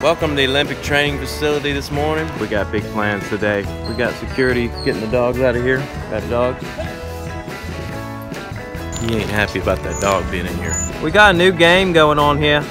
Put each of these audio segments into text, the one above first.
Welcome to the Olympic training facility this morning. We got big plans today. We got security getting the dogs out of here. Got dogs. He ain't happy about that dog being in here. We got a new game going on here.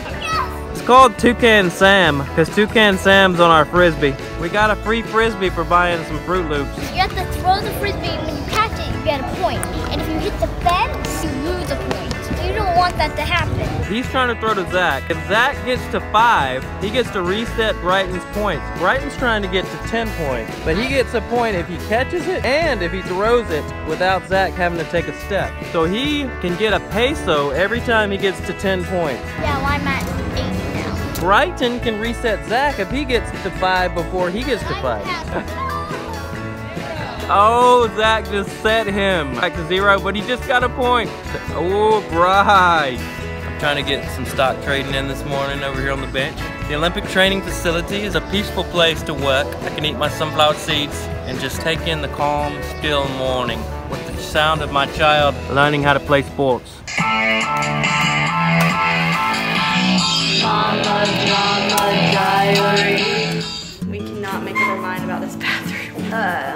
It's called Toucan Sam, because Toucan Sam's on our frisbee. We got a free frisbee for buying some Fruit Loops. You have to throw the frisbee, and when you catch it, you get a point. And if you hit the fence, you lose a point. So you don't want that to happen. He's trying to throw to Zach. If Zach gets to 5, he gets to reset Brighton's points. Brighton's trying to get to 10 points, but he gets a point if he catches it and if he throws it without Zach having to take a step. So he can get a peso every time he gets to 10 points. Yeah, well, I'm at 8 now. Brighton can reset Zach if he gets to 5 before he gets to 5. Oh, Zach just set him back to 0, but he just got a point. Oh, right. I'm trying to get some stock trading in this morning over here on the bench. The Olympic training facility is a peaceful place to work. I can eat my sunflower seeds and just take in the calm, still morning with the sound of my child learning how to play sports. Mama diary. We cannot make up our mind about this bathroom.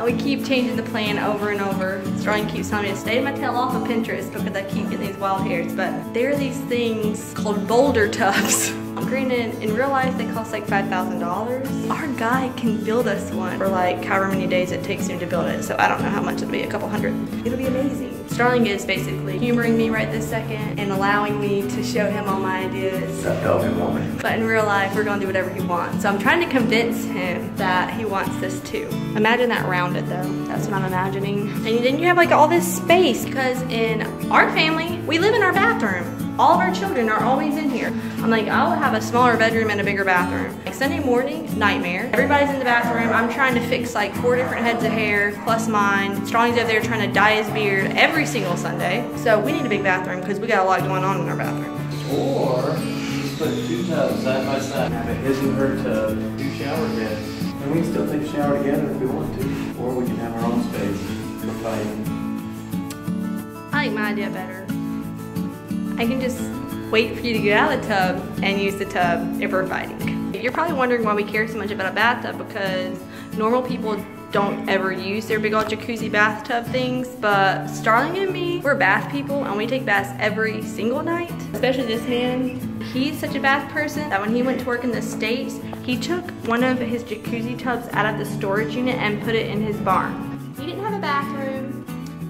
We keep changing the plan over and over. Starling keeps telling me to stay my tail off of Pinterest because I keep getting these wild hairs, but there are these things called boulder tubs. Granted, in real life they cost like $5,000. Our guy can build us one for like however many days it takes him to build it, so I don't know how much it'll be, a couple hundred. It'll be amazing. Starling is basically humoring me right this second and allowing me to show him all my ideas. But in real life, we're gonna do whatever he wants. So I'm trying to convince him that he wants this too. Imagine that rounded though. That's what I'm imagining. And then you have like all this space because in our family, we live in our bathroom. All of our children are always in here. I'm like, I'll have a smaller bedroom and a bigger bathroom. Like Sunday morning, nightmare. Everybody's in the bathroom. I'm trying to fix like 4 different heads of hair, plus mine. Strawley's over there trying to dye his beard every single Sunday. So we need a big bathroom because we got a lot going on in our bathroom. Or just put 2 tubs side by side. Have a his and her tub, 2 shower beds. And we can still take a shower together if we want to. Or we can have our own space for fighting. I like my idea better. I can just wait for you to get out of the tub and use the tub if we're fighting. You're probably wondering why we care so much about a bathtub, because normal people don't ever use their big old jacuzzi bathtub things, but Starling and me, we're bath people and we take baths every single night. Especially this man. He's such a bath person that when he went to work in the States, he took one of his jacuzzi tubs out of the storage unit and put it in his barn. He didn't have a bathroom.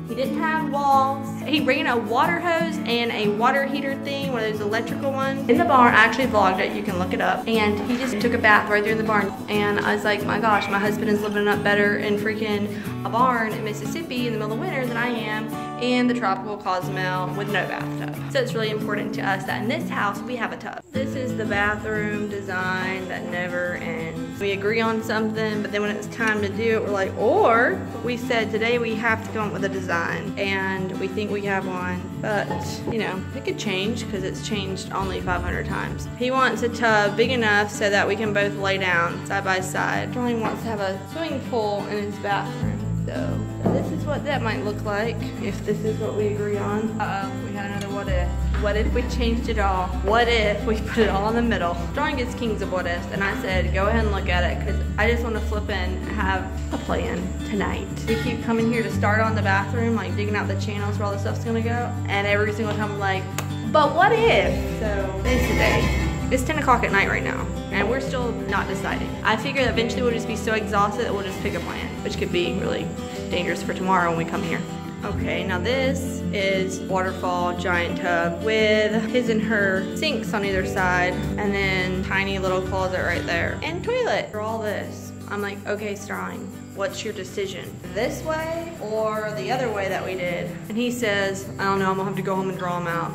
He didn't have walls. He ran a water hose and a water heater thing, one of those electrical ones, in the barn. I actually vlogged it, you can look it up. And he just took a bath right there in the barn. And I was like, my gosh, my husband is living up better in freaking a barn in Mississippi in the middle of winter than I am in the tropical Cozumel with no bathtub. So it's really important to us that in this house we have a tub. This is the bathroom design that never ends. We agree on something, but then when it's time to do it, we're like, or we said today we have to come up with a design, and we think we have one, but you know, it could change because it's changed only 500 times. He wants a tub big enough so that we can both lay down side by side. Charlie wants to have a swimming pool in his bathroom. So this is what that might look like if this is what we agree on. Uh-oh, we had another what if. What if we changed it all? What if we put it all in the middle? Drawing is kings of what ifs, and I said go ahead and look at it because I just want to flip in and have a plan tonight. We keep coming here to start on the bathroom, like digging out the channels where all the stuff's gonna go, and every single time I'm like, but what if? So today's the day. It's 10 o'clock at night right now, and we're still not deciding. I figure that eventually we'll just be so exhausted that we'll just pick a plan, which could be really dangerous for tomorrow when we come here. Okay, now this is waterfall giant tub with his and her sinks on either side, and then tiny little closet right there, and toilet. For all this, I'm like, okay, Starling, what's your decision? This way or the other way that we did? And he says, I don't know, I'm gonna have to go home and draw them out.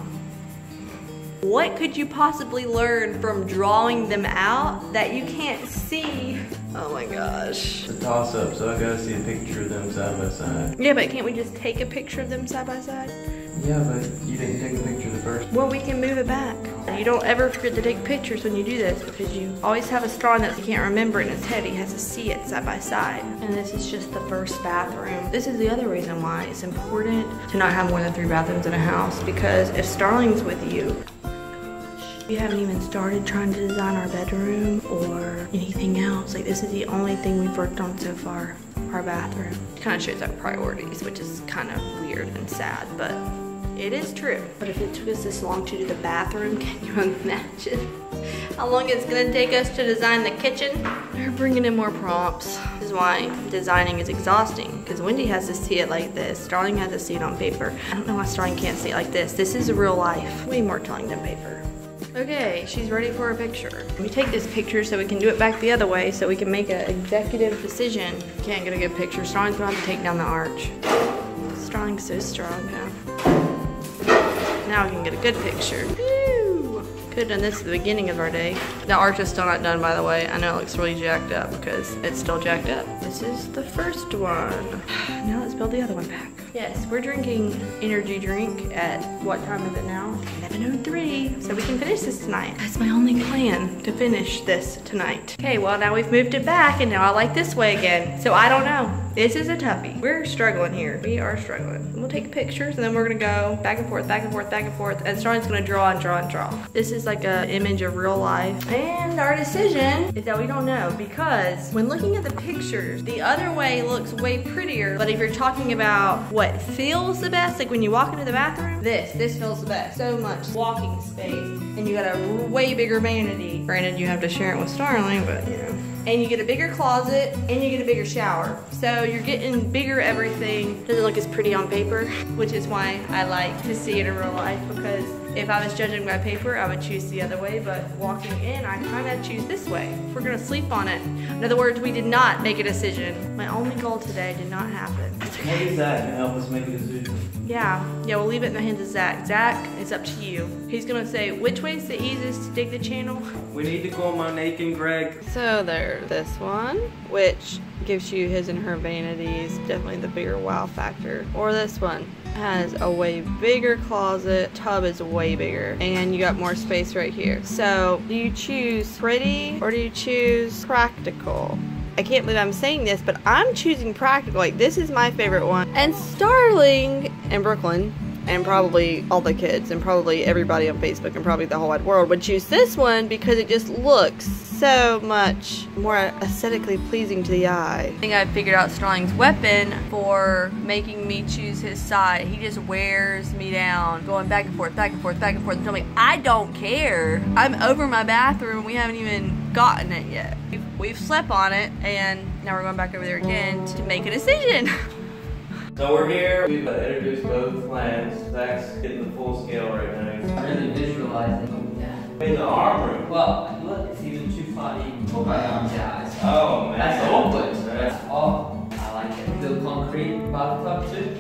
What could you possibly learn from drawing them out that you can't see? Oh my gosh. It's a toss-up, so I gotta see a picture of them side by side. Yeah, but can't we just take a picture of them side by side? Yeah, but you didn't take a picture the first. Well, we can move it back. You don't ever forget to take pictures when you do this because you always have a straw that he can't remember in his head. He has to see it side by side. And this is just the first bathroom. This is the other reason why it's important to not have more than 3 bathrooms in a house, because if Starling's with you, We haven't even started trying to design our bedroom or anything else. Like, this is the only thing we've worked on so far, our bathroom. It kind of shows our priorities, which is kind of weird and sad, but it is true. But if it took us this long to do the bathroom, can you imagine how long it's gonna take us to design the kitchen? We're bringing in more prompts. This is why designing is exhausting, because Wendy has to see it like this. Starling has to see it on paper. I don't know why Starling can't see it like this. This is real life. Way more telling than paper. Okay, she's ready for a picture. We take this picture so we can do it back the other way so we can make an executive decision. Can't get a good picture. Starling's gonna have to take down the arch. Starling's so strong now. Now we can get a good picture. Woo! Could have done this at the beginning of our day. The arch is still not done, by the way. I know it looks really jacked up because it's still jacked up. This is the first one. Now let's build the other one back. Yes, we're drinking energy drink at, what time is it now? 11:03, so we can finish this tonight. That's my only plan, to finish this tonight. Okay, well now we've moved it back and now I like this way again. So I don't know. This is a toughie. We're struggling here. We are struggling. We'll take pictures and then we're gonna go back and forth, back and forth, back and forth, and Starling's gonna draw and draw and draw. This is like an image of real life. And our decision is that we don't know, because when looking at the pictures, the other way looks way prettier. But if you're talking about what feels the best, like when you walk into the bathroom, this feels the best. So much walking space, and you got a way bigger vanity. Granted, you have to share it with Starling, but you know. And you get a bigger closet, and you get a bigger shower. So you're getting bigger everything. Doesn't look as pretty on paper, which is why I like to see it in real life, because if I was judging by paper, I would choose the other way, but walking in, I kind of choose this way. We're gonna sleep on it. In other words, we did not make a decision. My only goal today did not happen. Maybe Zach can help us make a decision. Yeah, we'll leave it in the hands of Zach. Zach, it's up to you. He's gonna say, which way is the easiest to dig the channel? We need to call Monique and Greg. So there's this one, which gives you his and her vanities, definitely the bigger wow factor. Or this one, has a way bigger closet, tub is way bigger, and you got more space right here. So do you choose pretty or do you choose practical? I can't believe I'm saying this, but I'm choosing practical. Like, this is my favorite one. And Starling and Brooklyn, and probably all the kids, and probably everybody on Facebook, and probably the whole wide world would choose this one because it just looks so much more aesthetically pleasing to the eye. I think I figured out Starling's weapon for making me choose his side. He just wears me down, going back and forth, back and forth, back and forth, and telling me, I don't care. I'm over my bathroom. We haven't even gotten it yet. We've slept on it, and now we're going back over there again to make a decision. So we're here. We've introduced both plans. Zach's getting the full scale right now. I'm really visualizing. Yeah. In the arm room. Well, look, it's even too far to even put my arms out. Oh man. That's awkward. That's awkward. I like it. Little concrete bathtub too.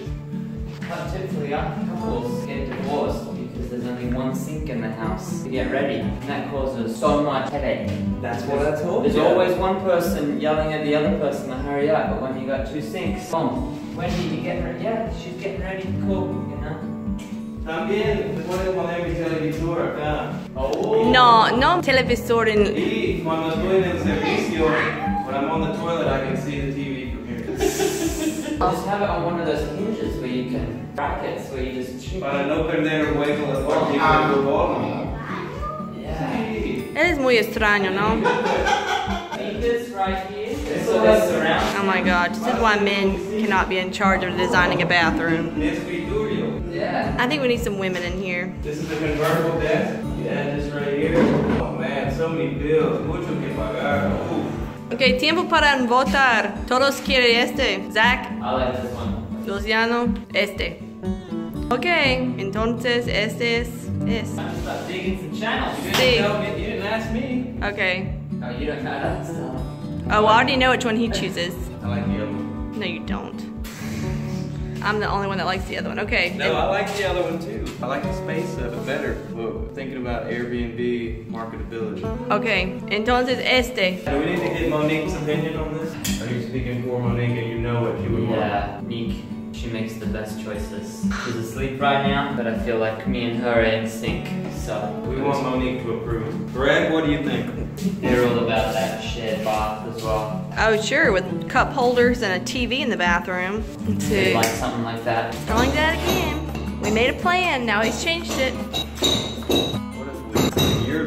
But typically, couples get divorced because there's only one sink in the house to get ready, and that causes so much headache. That's what I told you. There's always one person yelling at the other person to hurry up, but when you got two sinks, boom. Wendy, you getting ready? Yeah, she's getting ready to cook, you know? También se puede poner mi televisor acá. Oh. No televisor en... Y cuando estoy en el servicio, when I'm on the toilet, I can see the TV from here. Just have it on one of those hinges where you can, brackets where you just... Para no perder el hueco de cualquier fútbol. Yeah. Es muy extraño, ¿no? Leave this right here. So they surround. Oh my god, this is why men cannot be in charge of designing a bathroom. Yeah. I think we need some women in here. This is a convertible desk. You add this right here. Oh man, so many bills. Mucho que pagar. Ooh. Ok, tiempo para votar. Todos quieren este. Zach, I like this one. Luciano, este. Ok, entonces este es. Stop digging some channels. You Sí. didn't tell me. You didn't ask me. Okay. Oh, you don't know that stuff. Oh, I already know which one he chooses. I like the other one. No, you don't. I'm the only one that likes the other one. Okay. No, I like the other one too. I like the space of it better. But thinking about Airbnb marketability. Okay, entonces este. Do we need to get Monique's opinion on this? Are you speaking for Monique and you know what you would want? Yeah, Meek. She makes the best choices. She's asleep right now, but I feel like me and her are in sync. So We want Monique to approve. Greg, what do you think? they're all about that shared bath as well. Oh, sure, with cup holders and a TV in the bathroom. Let's They'd see. like something like that. Starling that again. We made a plan, now he's changed it. What if we, in your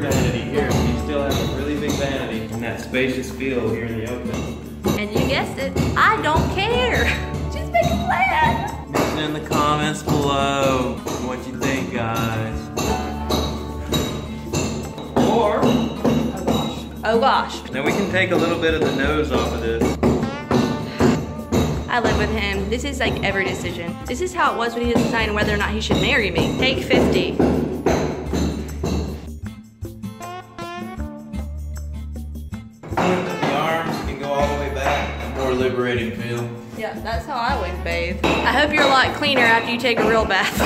spacious feel here in the open. And you guessed it, I don't care. Just make a plan. Mention in the comments below what you think, guys. Or, Oh gosh. now we can take a little bit of the nose off of this. I live with him. This is like every decision. This is how it was when he was deciding whether or not he should marry me. Take 50. The arms can go all the way back. More liberating feel. Yeah, that's how I always bathe. I hope you're a lot cleaner after you take a real bath.